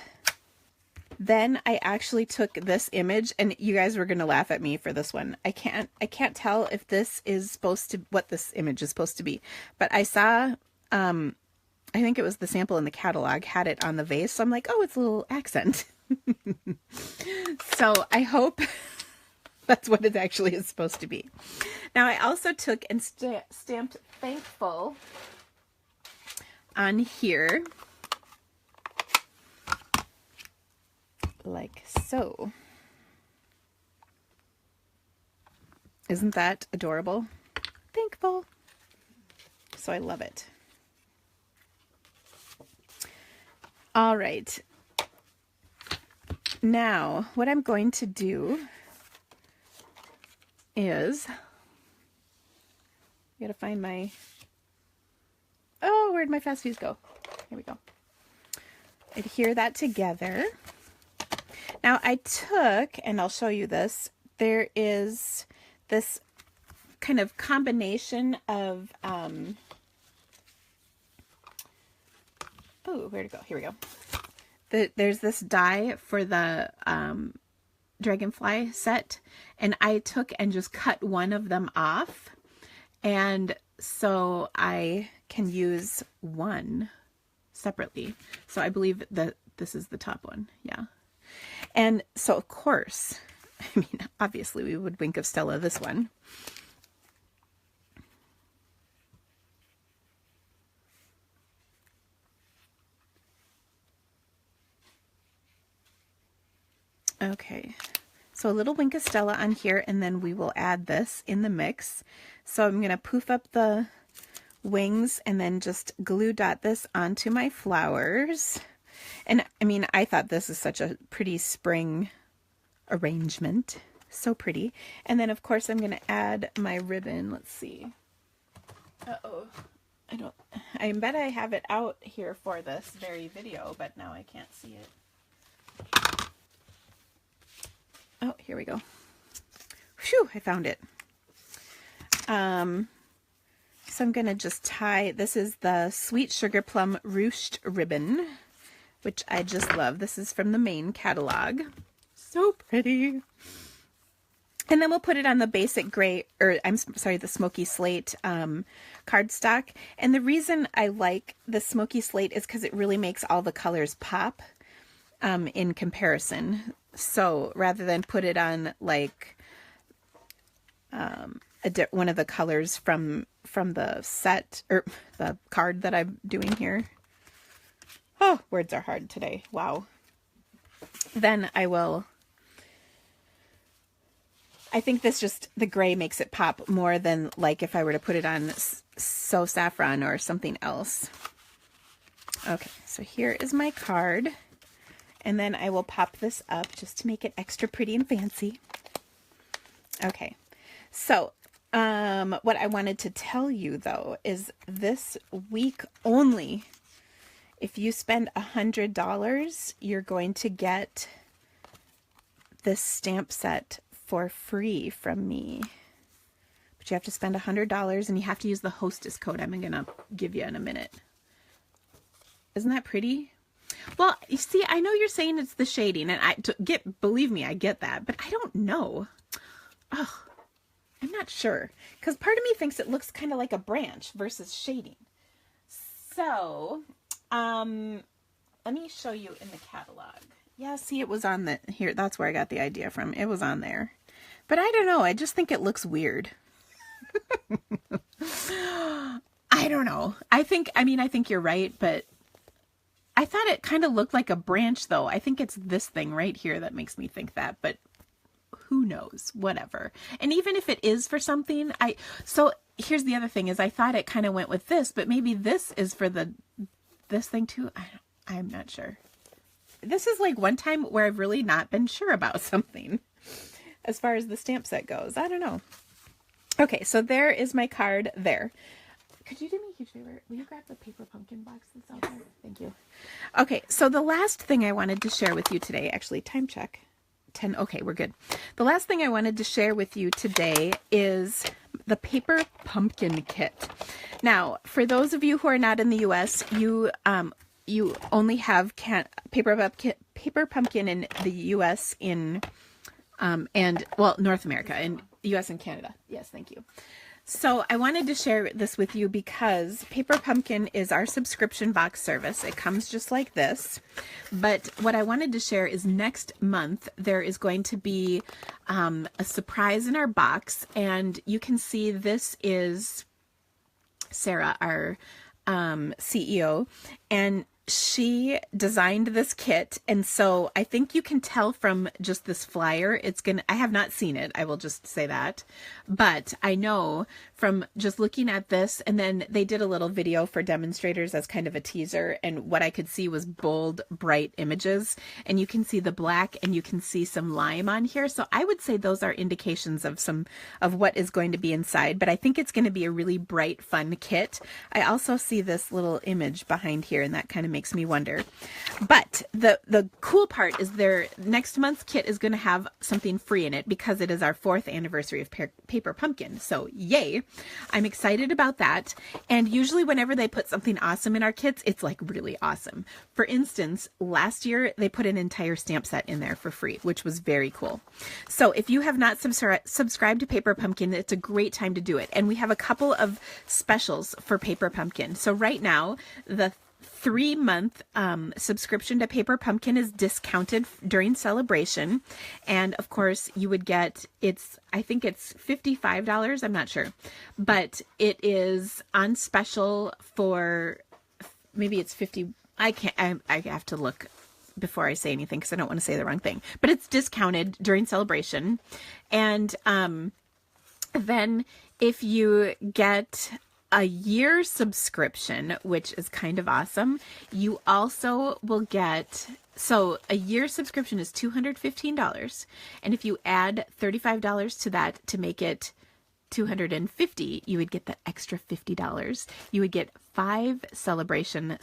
then I actually took this image, and you guys were going to laugh at me for this one. I can't tell if this is supposed to, what this image is supposed to be, but I saw, I think it was the sample in the catalog had it on the vase. So I'm like, oh, it's a little accent. So I hope that's what it actually is supposed to be. Now I also took and stamped thankful on here. Like so. Isn't that adorable? Thankful. So I love it. All right. Now, what I'm going to do is, I gotta find my, oh, where'd my fast fuse go? Here we go. Adhere that together. Now I took, and I'll show you this, there is this kind of combination of, oh, where'd it go? Here we go. There's this die for the Dragonfly set, and I took and just cut one of them off, and so I can use one separately. So I believe that this is the top one, yeah. And so of course, I mean, obviously we would Wink of Stella this one. Okay, so a little Wink of Stella on here, and then we will add this in the mix. So I'm going to poof up the wings and then just glue dot this onto my flowers. And I mean, I thought this is such a pretty spring arrangement. So pretty. And then of course I'm going to add my ribbon. Let's see. Uh-oh. I bet I have it out here for this very video, but now I can't see it. Oh, here we go. Phew, I found it. So I'm going to just tie, this is the Sweet Sugar Plum Ruched ribbon, which I just love. This is from the main catalog. So pretty. And then we'll put it on the basic gray, or I'm sorry, the smoky slate cardstock. And the reason I like the smoky slate is because it really makes all the colors pop in comparison. So rather than put it on like one of the colors from the set, or the card that I'm doing here. Oh, words are hard today. Wow. Then I think this just, the gray makes it pop more than like if I were to put it on So Saffron or something else. Okay, so here is my card. And then I will pop this up just to make it extra pretty and fancy. Okay, so what I wanted to tell you though is this week only, if you spend $100, you're going to get this stamp set for free from me. But you have to spend $100 and you have to use the Hostess code I'm going to give you in a minute. Isn't that pretty? Well, you see, I know you're saying it's the shading, and believe me, I get that, but I don't know. Oh, I'm not sure, because part of me thinks it looks kind of like a branch versus shading. So, let me show you in the catalog. Yeah, see, it was on here. That's where I got the idea from. It was on there, but I don't know. I just think it looks weird. I don't know. I think you're right, but I thought it kind of looked like a branch, though. I think it's this thing right here that makes me think that, but who knows? Whatever. And even if it is for something, so here's the other thing is I thought it kind of went with this, but maybe this is for this thing too. I'm not sure. This is like one time where I've really not been sure about something as far as the stamp set goes. I don't know. Okay, so there is my card there. Could you do me a huge favor? Will you grab the paper pumpkin box that's out there? Thank you. Okay, so the last thing I wanted to share with you today, actually, time check. 10, okay, we're good. The last thing I wanted to share with you today is the paper pumpkin kit. Now, for those of you who are not in the U.S., you only have paper pumpkin in the U.S. and North America, in U.S. and Canada. Yes, thank you. So I wanted to share this with you because Paper Pumpkin is our subscription box service. It comes just like this. But what I wanted to share is next month there is going to be a surprise in our box. And you can see this is Sarah, our CEO. And she designed this kit, and so I think you can tell from just this flyer, I have not seen it, I will just say that, but I know from just looking at this, and then they did a little video for demonstrators as kind of a teaser, and what I could see was bold, bright images, and you can see the black, and you can see some lime on here, so I would say those are indications of what is going to be inside, but I think it's going to be a really bright, fun kit. I also see this little image behind here, and that kind of makes me wonder. But the cool part is next month's kit is going to have something free in it because it is our 4th anniversary of Paper Pumpkin. So yay! I'm excited about that. And usually whenever they put something awesome in our kits, it's like really awesome. For instance, last year they put an entire stamp set in there for free, which was very cool. So if you have not subscribed to Paper Pumpkin, it's a great time to do it. And we have a couple of specials for Paper Pumpkin. So right now, the 3-month subscription to Paper Pumpkin is discounted during celebration. And of course you would get, I think it's $55. I'm not sure, but it is on special for, maybe it's 50. I have to look before I say anything because I don't want to say the wrong thing, but it's discounted during celebration. And then if you get a year subscription, which is kind of awesome, you also will get, so a year subscription is $215. And if you add $35 to that to make it $250, you would get the extra $50. You would get 5 celebration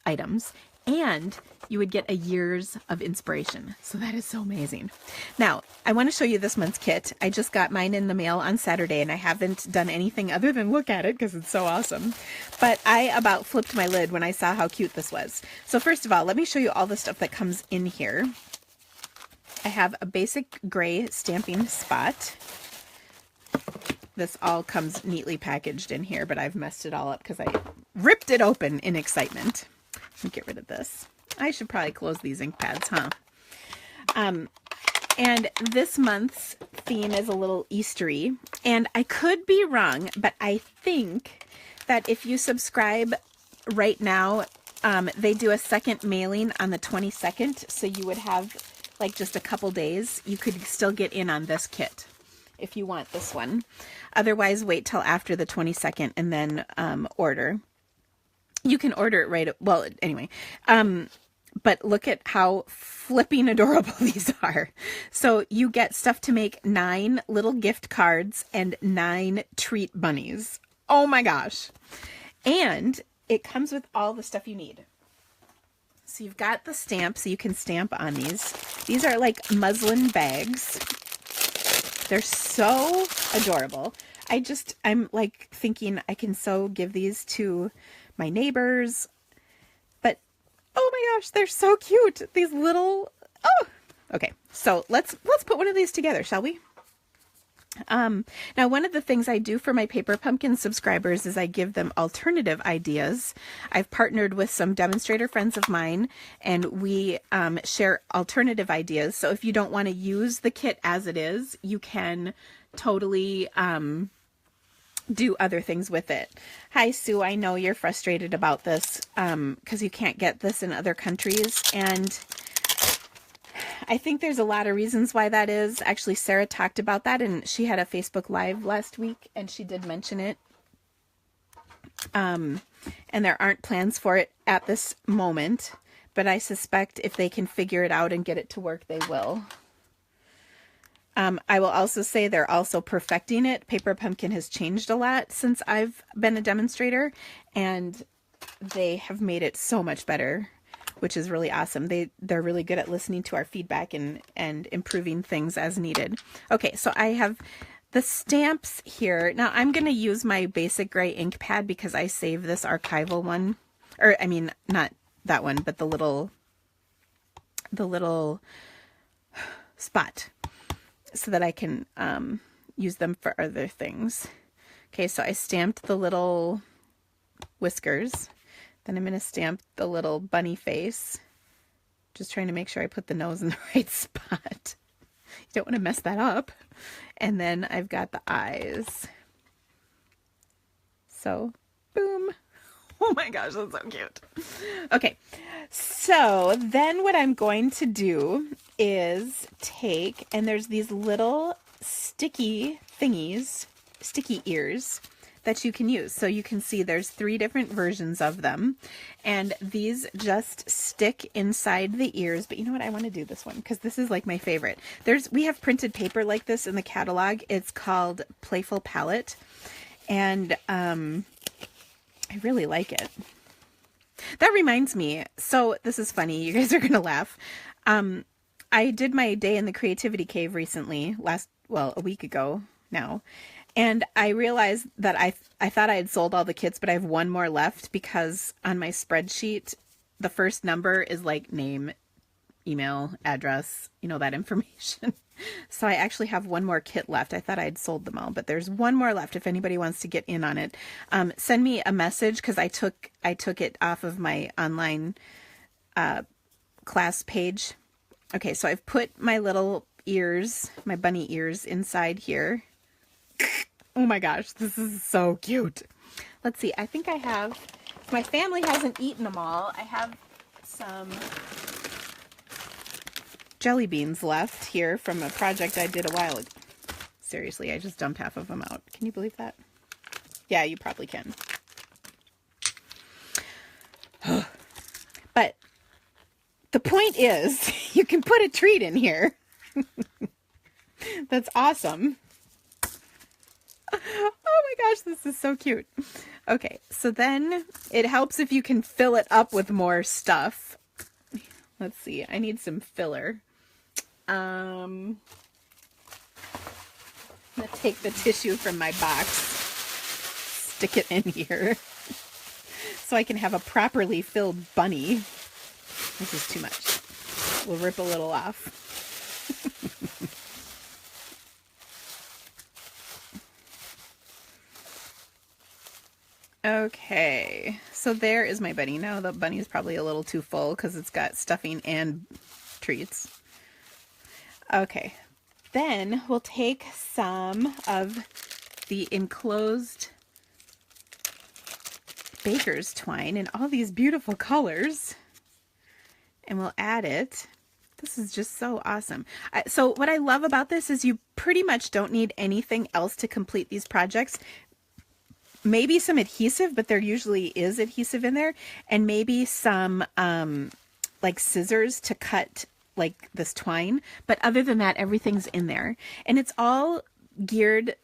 items, and you would get a year's of inspiration. So that is so amazing. Now, I want to show you this month's kit. I just got mine in the mail on Saturday, and I haven't done anything other than look at it because it's so awesome. But I about flipped my lid when I saw how cute this was. So first of all, let me show you all the stuff that comes in here. I have a basic gray stamping spot. This all comes neatly packaged in here, but I've messed it all up because I ripped it open in excitement. Let me get rid of this. I should probably close these ink pads, huh? And this month's theme is a little Eastery. And I could be wrong, but I think that if you subscribe right now, they do a second mailing on the 22nd. So you would have like just a couple days. You could still get in on this kit if you want this one. Otherwise, wait till after the 22nd and then order. You can order it right. Well, anyway. But look at how flipping adorable these are. So you get stuff to make 9 little gift cards and 9 treat bunnies. Oh my gosh. And it comes with all the stuff you need. So you've got the stamp, so you can stamp on these. These are like muslin bags. They're so adorable. I'm like thinking I can so give these to my neighbors. Oh my gosh, they're so cute. These little, oh, okay. So let's put one of these together, shall we? Now, one of the things I do for my Paper Pumpkin subscribers is I give them alternative ideas. I've partnered with some demonstrator friends of mine, and we share alternative ideas. So if you don't want to use the kit as it is, you can totally do other things with it. Hi, Sue. I know you're frustrated about this because you can't get this in other countries. And I think there's a lot of reasons why that is. Actually, Sarah talked about that, and she had a Facebook Live last week, and she did mention it. And there aren't plans for it at this moment, but I suspect if they can figure it out and get it to work, they will. I will also say they're also perfecting it. Paper Pumpkin has changed a lot since I've been a demonstrator, and they have made it so much better, which is really awesome. They're really good at listening to our feedback and improving things as needed. Okay, so I have the stamps here. Now I'm going to use my basic gray ink pad because I saved this archival one, or I mean, not that one, but the little spot, so that I can use them for other things. Okay, so I stamped the little whiskers. Then I'm going to stamp the little bunny face. Just trying to make sure I put the nose in the right spot. You don't want to mess that up. And then I've got the eyes. So, boom. Oh my gosh, that's so cute. Okay, so then what I'm going to do is take, and there's these little sticky thingies, sticky ears that you can use. So you can see there's 3 different versions of them, and these just stick inside the ears. But you know what? I want to do this one because this is like my favorite. We have printed paper like this in the catalog. It's called Playful Palette, and I really like it. That reminds me. So this is funny. You guys are going to laugh. I did my day in the creativity cave recently, a week ago now. And I realized that I thought I had sold all the kits, but I have one more left because on my spreadsheet, the first number is like name, email, address, that information. So I actually have one more kit left. I thought I had sold them all, but there's one more left if anybody wants to get in on it. Send me a message because I took it off of my online class page. Okay, so I've put my little ears, my bunny ears inside here. Oh my gosh, this is so cute. Let's see, I think I have, my family hasn't eaten them all. I have some jelly beans left here from a project I did a while ago. Seriously, I just dumped half of them out. Can you believe that? Yeah, you probably can. But the point is, you can put a treat in here. That's awesome. Oh my gosh, this is so cute. Okay, so then it helps if you can fill it up with more stuff. Let's see, I need some filler. I'm gonna take the tissue from my box, stick it in here, so I can have a properly filled bunny. This is too much. We'll rip a little off. Okay, so there is my bunny. Now the bunny is probably a little too full because it's got stuffing and treats. Okay, then we'll take some of the enclosed baker's twine in all these beautiful colors, and we'll add it. This is just so awesome. So what I love about this is you pretty much don't need anything else to complete these projects. Maybe some adhesive, but there usually is adhesive in there, and maybe some like scissors to cut like this twine. But other than that, everything's in there, and it's all geared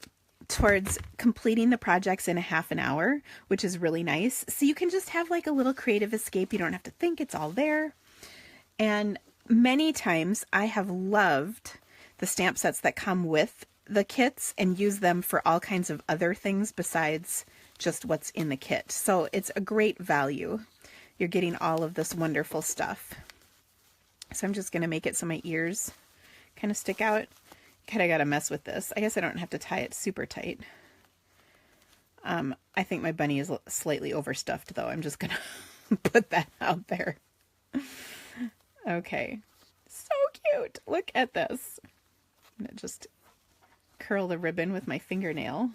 towards completing the projects in a half an hour, which is really nice. So you can just have like a little creative escape. You don't have to think, it's all there. And many times I have loved the stamp sets that come with the kits and use them for all kinds of other things besides just what's in the kit. So it's a great value. You're getting all of this wonderful stuff. So I'm just going to make it so my ears kind of stick out. Kind of got to mess with this. I guess I don't have to tie it super tight. I think my bunny is slightly overstuffed though. I'm just going to put that out there. Okay. So cute. Look at this. I'm going to just curl the ribbon with my fingernail.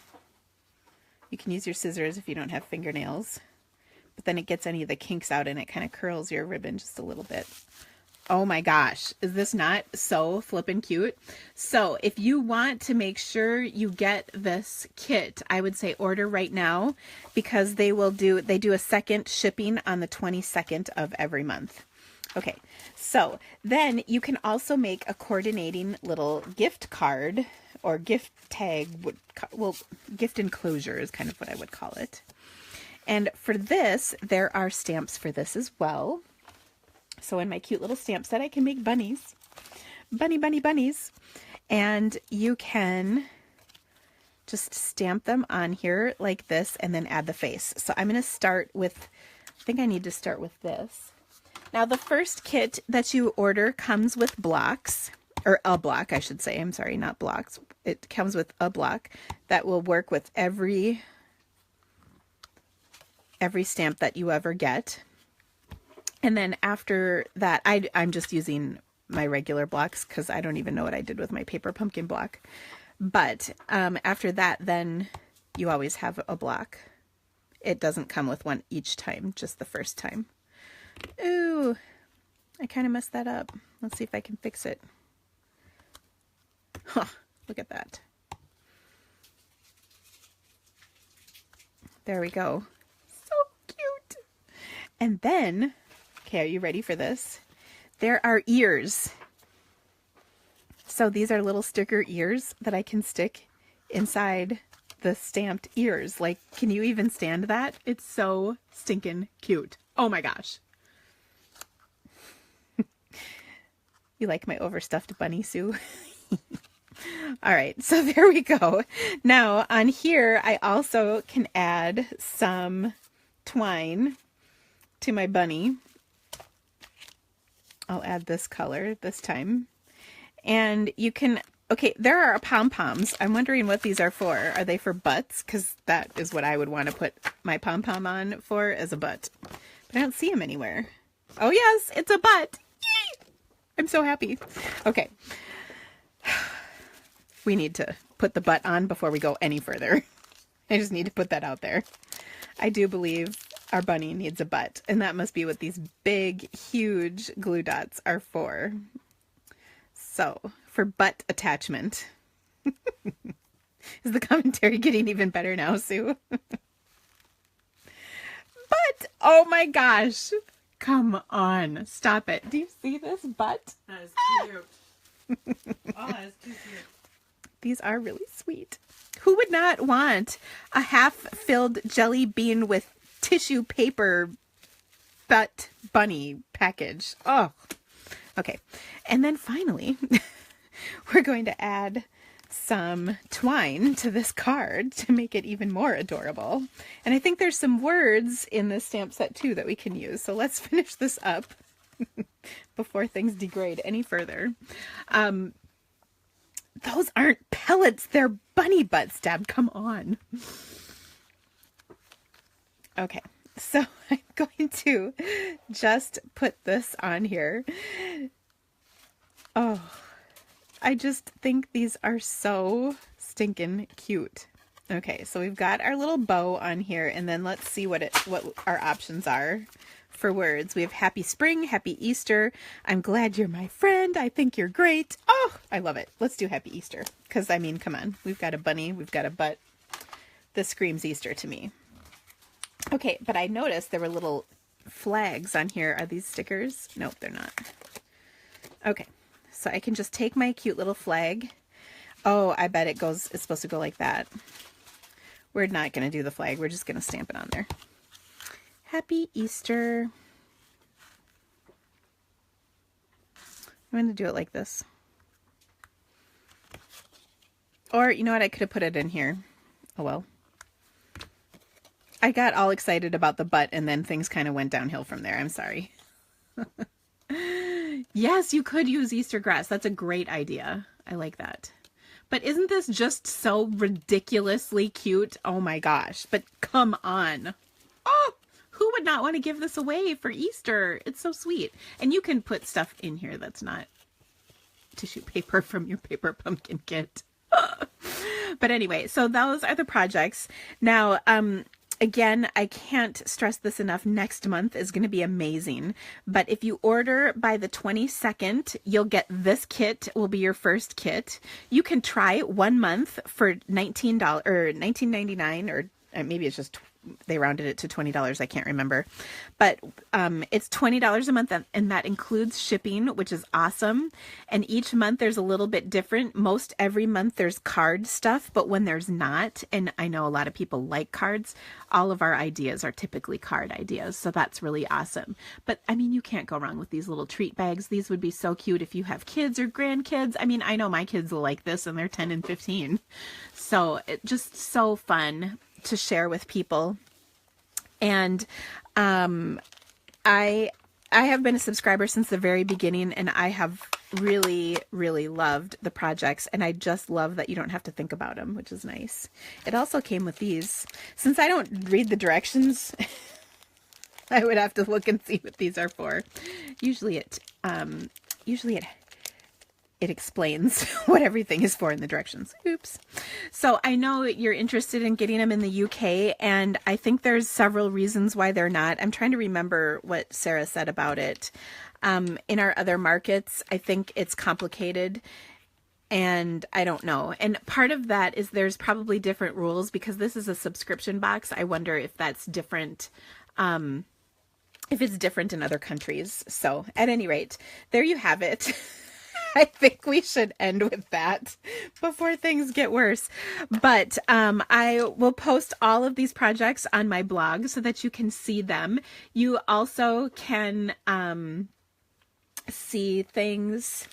You can use your scissors if you don't have fingernails, but then it gets any of the kinks out and it kind of curls your ribbon just a little bit. Oh my gosh, is this not so flippin' cute? So if you want to make sure you get this kit, I would say order right now, because they do a second shipping on the 22nd of every month. Okay, so then you can also make a coordinating little gift card or gift tag, well, gift enclosure is kind of what I would call it. And for this, there are stamps for this as well. So in my cute little stamp set, I can make bunnies. Bunnies. And you can just stamp them on here like this and then add the face. So I'm going to start with, I think I need to start with this. Now the first kit that you order comes with blocks, or a block, I should say. I'm sorry, not blocks. It comes with a block that will work with every stamp that you ever get. And then after that, I'm just using my regular blocks because I don't even know what I did with my paper pumpkin block. But after that, then you always have a block. It doesn't come with one each time, just the first time. Ooh, I kind of messed that up. Let's see if I can fix it. Huh, look at that. There we go. So cute. And then, okay, are you ready for this? There are ears. So these are little sticker ears that I can stick inside the stamped ears. Like, can you even stand that? It's so stinking cute. Oh my gosh. You like my overstuffed bunny, Sue? All right, so there we go. Now on here, I also can add some twine to my bunny. I'll add this color this time. And you can, okay, there are pom-poms. I'm wondering what these are for. Are they for butts? Because that is what I would want to put my pom-pom on for, as a butt. But I don't see them anywhere. Oh yes, it's a butt. Yay! I'm so happy. Okay. We need to put the butt on before we go any further. I just need to put that out there. I do believe our bunny needs a butt, and that must be what these big, huge glue dots are for. So, for butt attachment. Is the commentary getting even better now, Sue? But, oh my gosh. Come on. Stop it. Do you see this butt? That is cute. Oh, that is too cute. These are really sweet. Who would not want a half-filled jelly bean with tissue paper butt bunny package? Oh, okay. And then finally, we're going to add some twine to this card to make it even more adorable. And I think there's some words in this stamp set too that we can use. So let's finish this up before things degrade any further. Those aren't pellets, they're bunny butts, Deb. Come on. Okay, so I'm going to just put this on here. Oh, I just think these are so stinking cute. Okay, so we've got our little bow on here, and then let's see what our options are for words. We have happy spring, happy Easter, I'm glad you're my friend, I think you're great. Oh, I love it. Let's do happy Easter, because I mean, come on. We've got a bunny, we've got a butt. This screams Easter to me. Okay, but I noticed there were little flags on here. Are these stickers? Nope, they're not. Okay, so I can just take my cute little flag. Oh, I bet it's supposed to go like that. We're not going to do the flag. We're just going to stamp it on there. Happy Easter. I'm going to do it like this. Or, you know what? I could have put it in here. Oh, well. I got all excited about the butt, and then things kind of went downhill from there. I'm sorry. Yes, you could use Easter grass. That's a great idea. I like that. But isn't this just so ridiculously cute? Oh my gosh. But come on. Oh, who would not want to give this away for Easter? It's so sweet. And you can put stuff in here that's not tissue paper from your paper pumpkin kit. But anyway, so those are the projects. Now, again, I can't stress this enough. Next month is going to be amazing. But if you order by the 22nd, you'll get this kit. Will be your first kit. You can try 1 month for $19 or $19.99, or maybe it's just they rounded it to $20. I can't remember, but it's $20 a month, and that includes shipping, which is awesome. And each month there's a little bit different. Most every month there's card stuff, but when there's not, and I know a lot of people like cards, all of our ideas are typically card ideas, so that's really awesome. But I mean, you can't go wrong with these little treat bags. These would be so cute if you have kids or grandkids. I mean, I know my kids will like this, and they're 10 and 15, so it's just so fun to share with people. And I have been a subscriber since the very beginning, and I have really, really loved the projects, and I just love that you don't have to think about them, which is nice. It also came with these. Since I don't read the directions, I would have to look and see what these are for. Usually it explains what everything is for in the directions. Oops. So I know you're interested in getting them in the UK, and I think there's several reasons why they're not. I'm trying to remember what Sarah said about it. In our other markets, I think it's complicated, and I don't know. And part of that is there's probably different rules because this is a subscription box. I wonder if that's different, if it's different in other countries. So at any rate, there you have it. I think we should end with that before things get worse. But I will post all of these projects on my blog so that you can see them. You also can see things.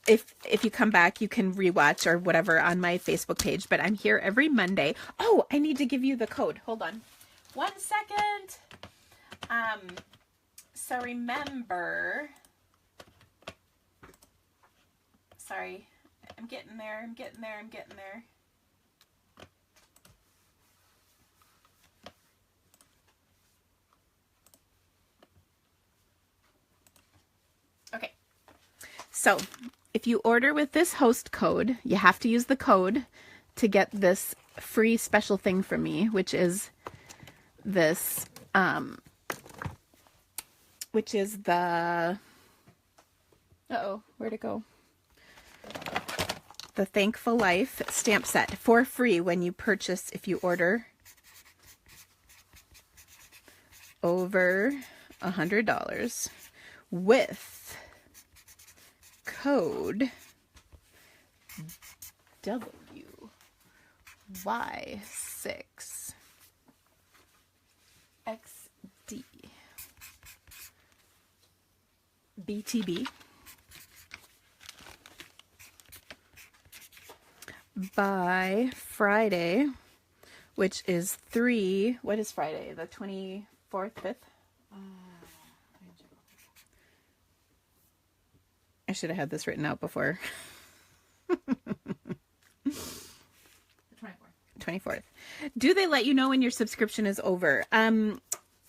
If you come back, you can rewatch or whatever on my Facebook page. But I'm here every Monday. Oh, I need to give you the code. Hold on. 1 second. So remember... Sorry, I'm getting there. Okay, so if you order with this host code, you have to use the code to get this free special thing from me, which is this, which is the, uh-oh, where'd it go? The Thankful Life stamp set for free when you purchase, if you order over $100 with code WY6XD BTB. By Friday, which is what is Friday? The 24th, 5th? I should have had this written out before. The 24th. Do they let you know when your subscription is over?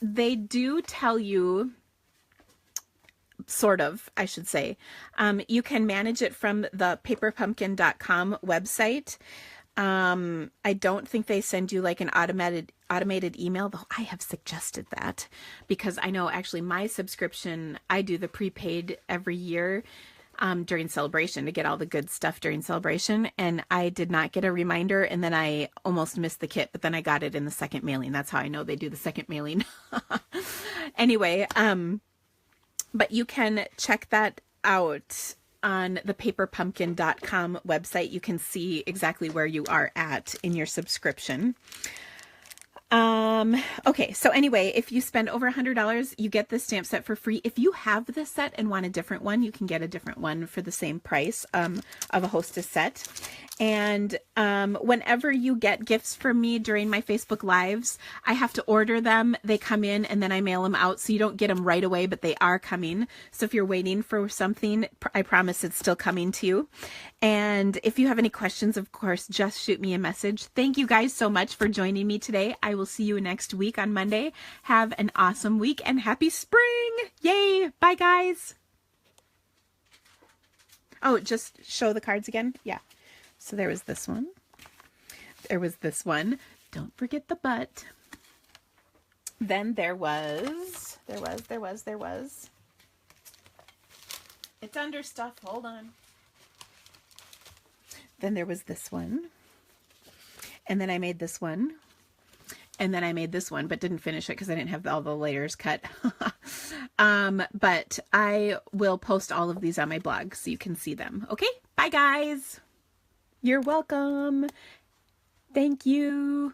They do tell you sort of, I should say. You can manage it from the paperpumpkin.com website. I don't think they send you like an automated email, though I have suggested that because I know actually my subscription, I do the prepaid every year during Celebration to get all the good stuff during Celebration. And I did not get a reminder, and then I almost missed the kit, but then I got it in the second mailing. That's how I know they do the second mailing. Anyway, but you can check that out on the paperpumpkin.com website. You can see exactly where you are at in your subscription. Okay, so anyway, if you spend over $100, you get this stamp set for free. If you have this set and want a different one, you can get a different one for the same price of a Hostess set. And whenever you get gifts from me during my Facebook Lives, I have to order them. They come in and then I mail them out, so you don't get them right away, but they are coming. So if you're waiting for something, I promise it's still coming to you. And if you have any questions, of course, just shoot me a message. Thank you guys so much for joining me today. I will see you next week on Monday. Have an awesome week and happy spring. Yay. Bye, guys. Oh, just show the cards again. Yeah. So there was this one. There was this one. Don't forget the butt. Then there was. It's under stuff. Hold on. Then there was this one. And then I made this one. And then I made this one, but didn't finish it because I didn't have all the layers cut. But I will post all of these on my blog so you can see them. Okay? Bye, guys. You're welcome. Thank you.